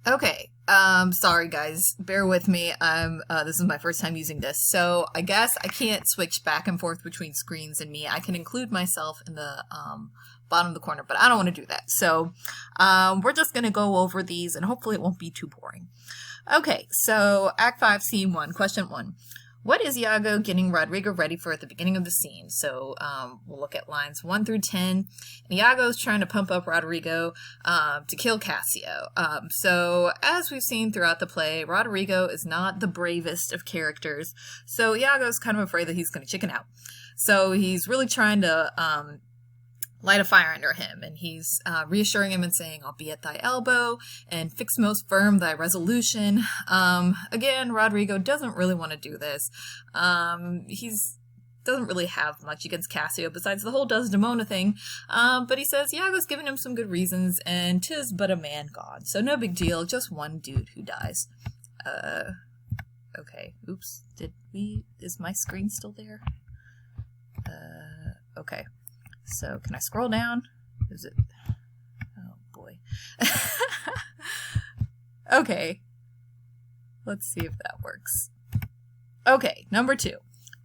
Okay, sorry guys, bear with me. This is my first time using this, so I guess I can't switch back and forth between screens and me. I can include myself in the, bottom of the corner, but I don't want to do that. So, we're just gonna go over these and hopefully it won't be too boring. Okay, so Act 5, Scene 1, Question 1. What is Iago getting Rodrigo ready for at the beginning of the scene? So we'll look at lines 1 through 10. And Iago's trying to pump up Rodrigo to kill Cassio. So as we've seen throughout the play, Rodrigo is not the bravest of characters. So Iago's kind of afraid that he's going to chicken out. So he's really trying to light a fire under him, and he's reassuring him and saying, I'll be at thy elbow, and fix most firm thy resolution. Again, Rodrigo doesn't really want to do this. He's doesn't really have much against Cassio besides the whole Desdemona thing, but he says Iago's giving him some good reasons, and 'tis but a man gone, so no big deal, just one dude who dies. Okay, oops, is my screen still there? Okay. So, can I scroll down? Is it? Oh, boy. Okay. Let's see if that works. Okay, number 2.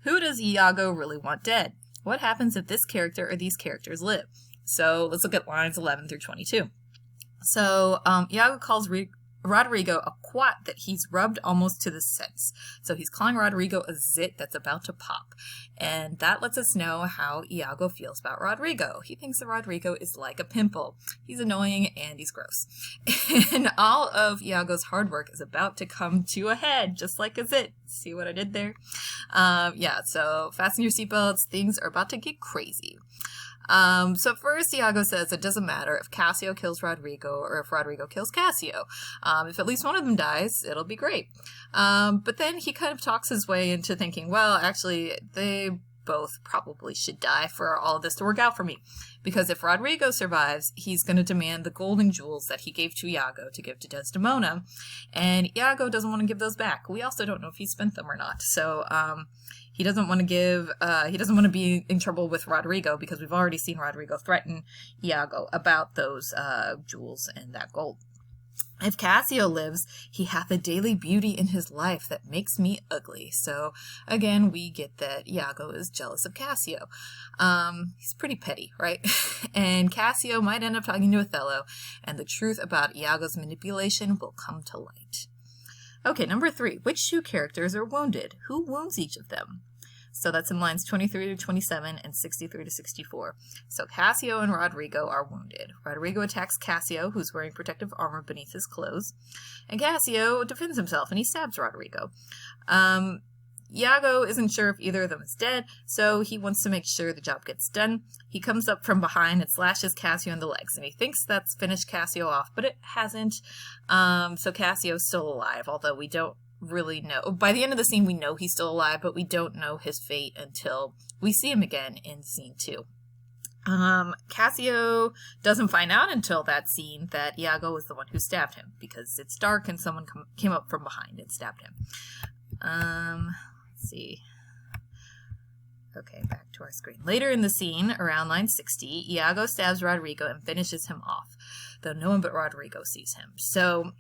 Who does Iago really want dead? What happens if this character or these characters live? So, let's look at lines 11 through 22. So, Iago calls Rodrigo a quat that he's rubbed almost to the sense. So he's calling Rodrigo a zit that's about to pop. And that lets us know how Iago feels about Rodrigo. He thinks that Rodrigo is like a pimple. He's annoying and he's gross. And all of Iago's hard work is about to come to a head, just like a zit. See what I did there? Yeah, so fasten your seatbelts. Things are about to get crazy. So first Iago says it doesn't matter if Cassio kills Rodrigo or if Rodrigo kills Cassio. If at least one of them dies, it'll be great. But then he kind of talks his way into thinking, well, actually, they both probably should die for all of this to work out for me. Because if Rodrigo survives, he's going to demand the golden jewels that he gave to Iago to give to Desdemona. And Iago doesn't want to give those back. We also don't know if he spent them or not. So, he doesn't want to he doesn't want to be in trouble with Rodrigo because we've already seen Rodrigo threaten Iago about those jewels and that gold. If Cassio lives, he hath a daily beauty in his life that makes me ugly. So, again, we get that Iago is jealous of Cassio. He's pretty petty, right? And Cassio might end up talking to Othello, and the truth about Iago's manipulation will come to light. Okay, number 3. Which 2 characters are wounded? Who wounds each of them? So that's in lines 23 to 27 and 63 to 64. So Cassio and Rodrigo are wounded. Rodrigo attacks Cassio, who's wearing protective armor beneath his clothes. And Cassio defends himself, and he stabs Rodrigo. Iago isn't sure if either of them is dead, so he wants to make sure the job gets done. He comes up from behind and slashes Cassio in the legs, and he thinks that's finished Cassio off, but it hasn't. So Cassio's still alive, although we don't really know. By the end of the scene, we know he's still alive, but we don't know his fate until we see him again in scene 2. Cassio doesn't find out until that scene that Iago was the one who stabbed him, because it's dark and someone came up from behind and stabbed him. Let's see. Okay, back to our screen. Later in the scene, around line 60, Iago stabs Rodrigo and finishes him off, though no one but Rodrigo sees him. So,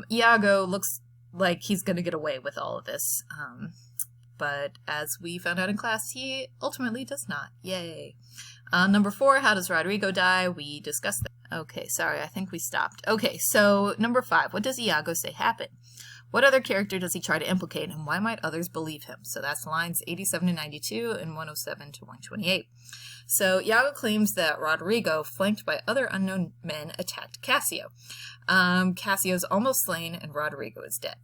Iago looks like he's going to get away with all of this. But as we found out in class, he ultimately does not. Yay. Number 4, how does Rodrigo die? We discussed that. Okay, sorry, I think we stopped. Okay, so number 5, what does Iago say happened? What other character does he try to implicate, and why might others believe him? So that's lines 87 to 92 and 107 to 128. So Iago claims that Rodrigo, flanked by other unknown men, attacked Cassio. Cassio's almost slain, and Rodrigo is dead.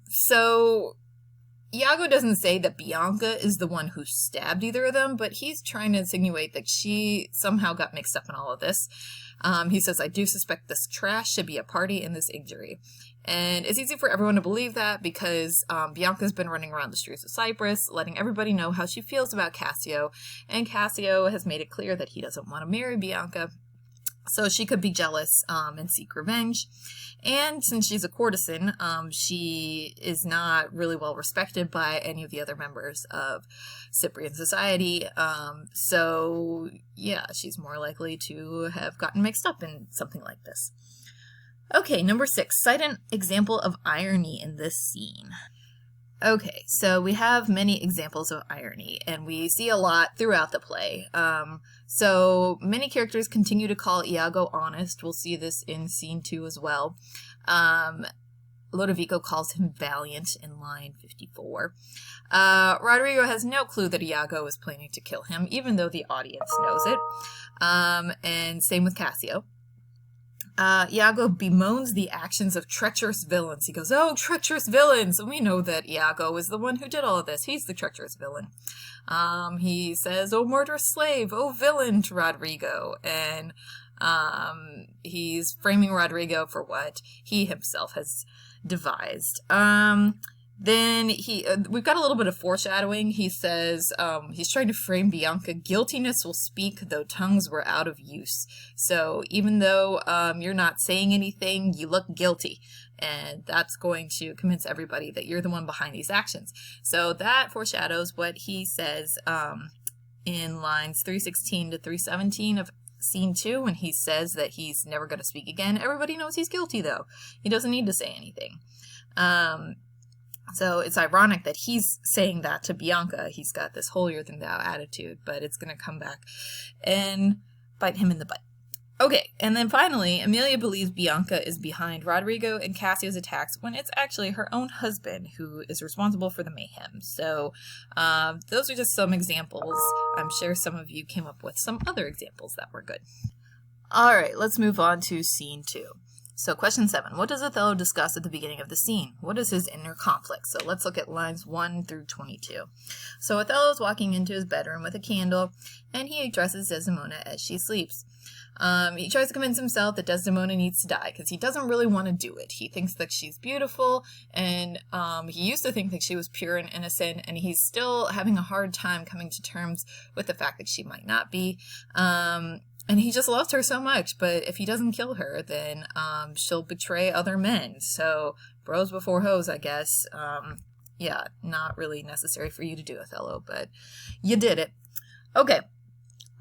So Iago doesn't say that Bianca is the one who stabbed either of them, but he's trying to insinuate that she somehow got mixed up in all of this. He says, I do suspect this trash should be a party in this injury. And it's easy for everyone to believe that because Bianca's been running around the streets of Cyprus, letting everybody know how she feels about Cassio, and Cassio has made it clear that he doesn't want to marry Bianca, so she could be jealous and seek revenge. And since she's a courtesan, she is not really well respected by any of the other members of Cyprian society. So, yeah, she's more likely to have gotten mixed up in something like this. Okay, number 6, cite an example of irony in this scene. Okay, so we have many examples of irony, and we see a lot throughout the play. So many characters continue to call Iago honest. We'll see this in scene 2 as well. Lodovico calls him valiant in line 54. Rodrigo has no clue that Iago is planning to kill him, even though the audience knows it. And same with Cassio. Iago bemoans the actions of treacherous villains. He goes, "Oh, treacherous villains!" And we know that Iago is the one who did all of this. He's the treacherous villain. He says, "Oh, murderous slave! Oh, villain!" to Rodrigo. And he's framing Rodrigo for what he himself has devised. Then we've got a little bit of foreshadowing. He says he's trying to frame Bianca. Guiltiness will speak, though tongues were out of use. So even though you're not saying anything, you look guilty. And that's going to convince everybody that you're the one behind these actions. So that foreshadows what he says in lines 316 to 317 of scene 2, when he says that he's never going to speak again. Everybody knows he's guilty, though. He doesn't need to say anything. So it's ironic that he's saying that to Bianca. He's got this holier-than-thou attitude, but it's going to come back and bite him in the butt. Okay, and then finally, Emilia believes Bianca is behind Rodrigo and Cassio's attacks when it's actually her own husband who is responsible for the mayhem. So those are just some examples. I'm sure some of you came up with some other examples that were good. All right, let's move on to scene 2. So question 7, what does Othello discuss at the beginning of the scene? What is his inner conflict? So let's look at lines 1 through 22. So Othello is walking into his bedroom with a candle, and he addresses Desdemona as she sleeps. He tries to convince himself that Desdemona needs to die because he doesn't really want to do it. He thinks that she's beautiful, and he used to think that she was pure and innocent, and he's still having a hard time coming to terms with the fact that she might not be. And he just loves her so much, but if he doesn't kill her, then she'll betray other men. So, bros before hoes, I guess. Yeah, not really necessary for you to do, Othello, but you did it. Okay,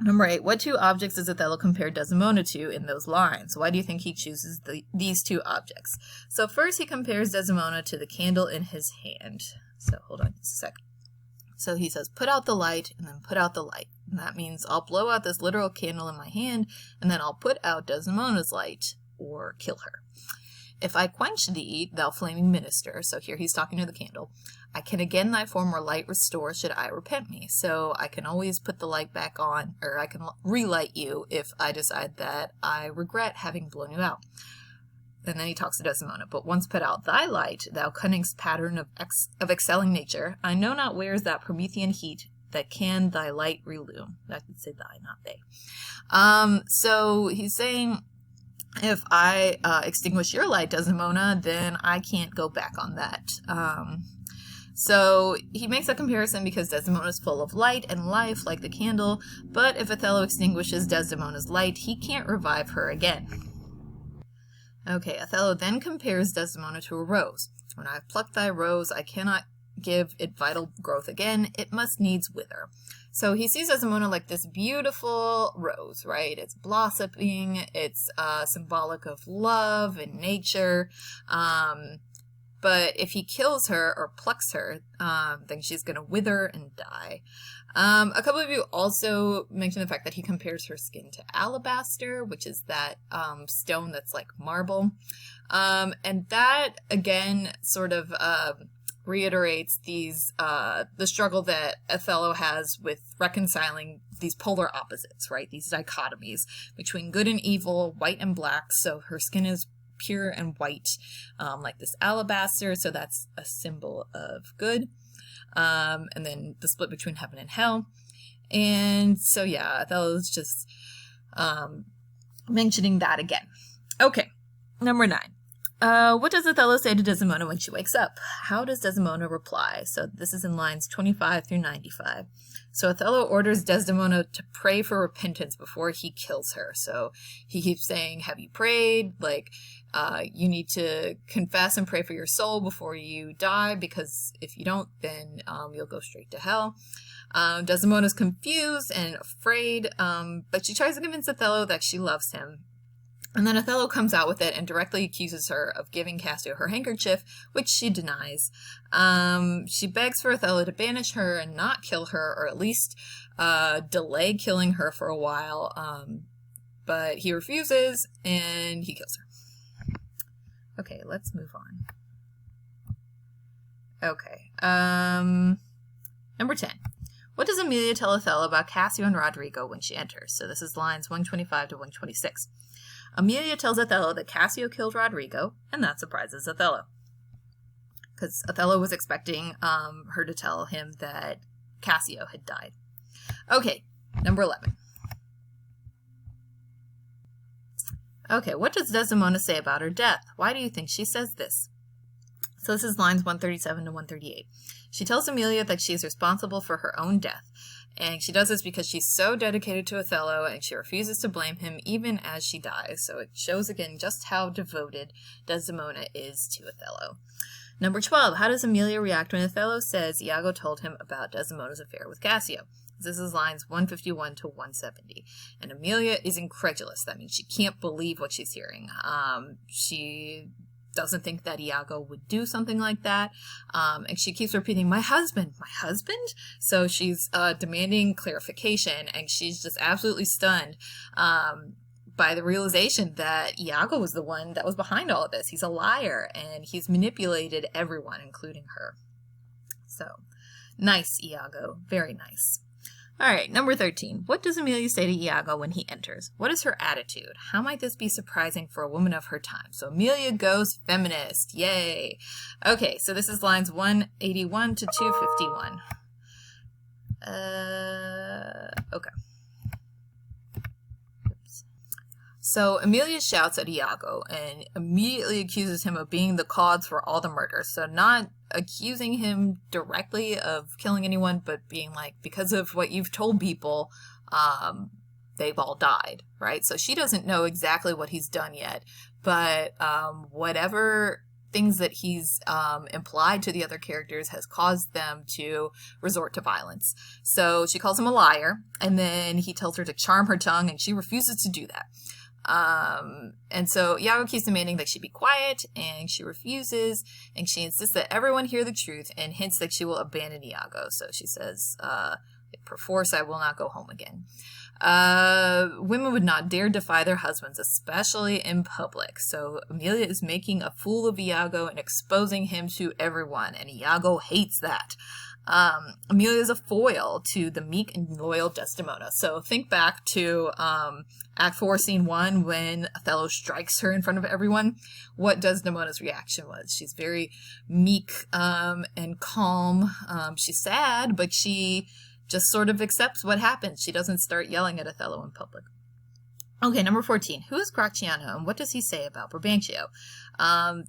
number 8. What 2 objects does Othello compare Desdemona to in those lines? Why do you think he chooses these 2 objects? So first he compares Desdemona to the candle in his hand. So hold on just a second. So he says, put out the light, and then put out the light. And that means I'll blow out this literal candle in my hand, and then I'll put out Desdemona's light, or kill her. If I quench thee, thou flaming minister, so here he's talking to the candle, I can again thy former light restore, should I repent me. So I can always put the light back on, or I can relight you if I decide that I regret having blown you out. And then he talks to Desdemona, but once put out thy light, thou cunningst pattern of excelling nature, I know not where is that Promethean heat that can thy light relume. I could say thy, not they. So he's saying, if I extinguish your light, Desdemona, then I can't go back on that. So he makes a comparison because Desdemona is full of light and life like the candle, but if Othello extinguishes Desdemona's light, he can't revive her again. Okay, Othello then compares Desdemona to a rose. When I have plucked thy rose, I cannot give it vital growth again. It must needs wither. So he sees Desdemona like this beautiful rose, right? It's blossoming. It's symbolic of love and nature. But if he kills her or plucks her, then she's going to wither and die. A couple of you also mentioned the fact that he compares her skin to alabaster, which is that stone that's like marble. And that, again, sort of reiterates the struggle that Othello has with reconciling these polar opposites, right? These dichotomies between good and evil, white and black. So her skin is pure and white, like this alabaster, so that's a symbol of good. And then the split between heaven and hell. And so yeah, Othello's just mentioning that again. Okay, number 9. What does Othello say to Desdemona when she wakes up? How does Desdemona reply? So this is in lines 25 through 95. So Othello orders Desdemona to pray for repentance before he kills her. So he keeps saying, have you prayed? Like, you need to confess and pray for your soul before you die, because if you don't, then you'll go straight to hell. Desdemona's confused and afraid, but she tries to convince Othello that she loves him. And then Othello comes out with it and directly accuses her of giving Cassio her handkerchief, which she denies. She begs for Othello to banish her and not kill her, or at least delay killing her for a while. But he refuses, and he kills her. Okay, let's move on. Okay. Number 10. What does Emilia tell Othello about Cassio and Roderigo when she enters? So this is lines 125 to 126. Emilia tells Othello that Cassio killed Roderigo, and that surprises Othello. Because Othello was expecting her to tell him that Cassio had died. Okay, number 11. Okay, what does Desdemona say about her death? Why do you think she says this? So this is lines 137 to 138. She tells Emilia that she is responsible for her own death. And she does this because she's so dedicated to Othello and she refuses to blame him even as she dies. So it shows again just how devoted Desdemona is to Othello. Number 12. How does Emilia react when Othello says Iago told him about Desdemona's affair with Cassio? This is lines 151 to 170. And Emilia is incredulous. That means she can't believe what she's hearing. She doesn't think that Iago would do something like that. And she keeps repeating, my husband, my husband? So she's demanding clarification, and she's just absolutely stunned by the realization that Iago was the one that was behind all of this. He's a liar, and he's manipulated everyone, including her. So, nice, Iago. Very nice. All right, number 13. What does Emilia say to Iago when he enters? What is her attitude? How might this be surprising for a woman of her time? So Emilia goes feminist. Yay. Okay, so this is lines 181 to 251. Okay. Oops. So Emilia shouts at Iago and immediately accuses him of being the cause for all the murders. So not accusing him directly of killing anyone, but being like, because of what you've told people, they've all died, right? So she doesn't know exactly what he's done yet, but whatever things that he's implied to the other characters has caused them to resort to violence. So she calls him a liar, and then he tells her to charm her tongue, and she refuses to do that. And so Iago keeps demanding that she be quiet, and she refuses, and she insists that everyone hear the truth and hints that she will abandon Iago. So she says, perforce I will not go home again. Women would not dare defy their husbands, especially in public. So Emilia is making a fool of Iago and exposing him to everyone, and Iago hates that. Emilia is a foil to the meek and loyal Desdemona. So think back to Act 4, Scene 1, when Othello strikes her in front of everyone. What Desdemona's reaction was. She's very meek and calm. She's sad, but she just sort of accepts what happens. She doesn't start yelling at Othello in public. Okay, number 14. Who is Gratiano, and what does he say about Brabantio?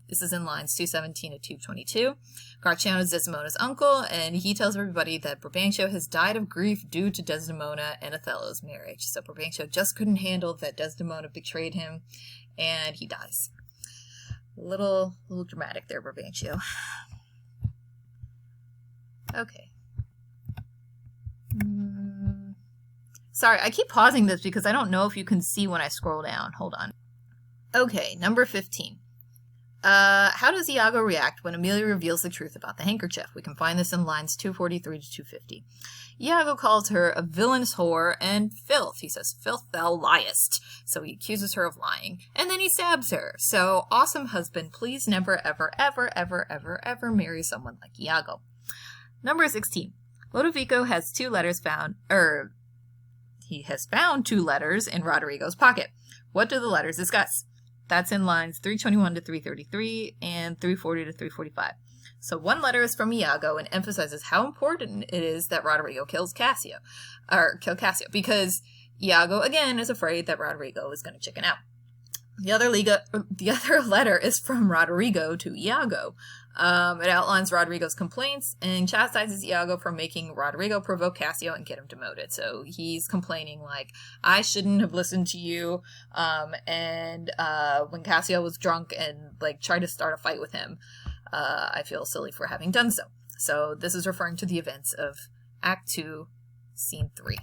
This is in lines 217 to 222. Gratiano is Desdemona's uncle, and he tells everybody that Brabantio has died of grief due to Desdemona and Othello's marriage. So Brabantio just couldn't handle that Desdemona betrayed him, and he dies. A little dramatic there, Brabantio. Okay. Sorry, I keep pausing this because I don't know if you can see when I scroll down. Hold on. Okay, number 15. How does Iago react when Emilia reveals the truth about the handkerchief? We can find this in lines 243 to 250. Iago calls her a villainous whore and filth. He says, filth, thou liest. So he accuses her of lying. And then he stabs her. So, awesome husband, please never, ever, ever, ever, ever, ever marry someone like Iago. Number 16. Lodovico has two letters found, he has found two letters in Roderigo's pocket. What do the letters discuss? That's in lines 321 to 333 and 340 to 345. So one letter is from Iago and emphasizes how important it is that Roderigo kill Cassio, because Iago, again, is afraid that Roderigo is going to chicken out. The other letter is from Roderigo to Iago. It outlines Roderigo's complaints and chastises Iago for making Roderigo provoke Cassio and get him demoted. So he's complaining like, I shouldn't have listened to you. And when Cassio was drunk and like tried to start a fight with him, I feel silly for having done so. So this is referring to the events of Act 2, Scene 3.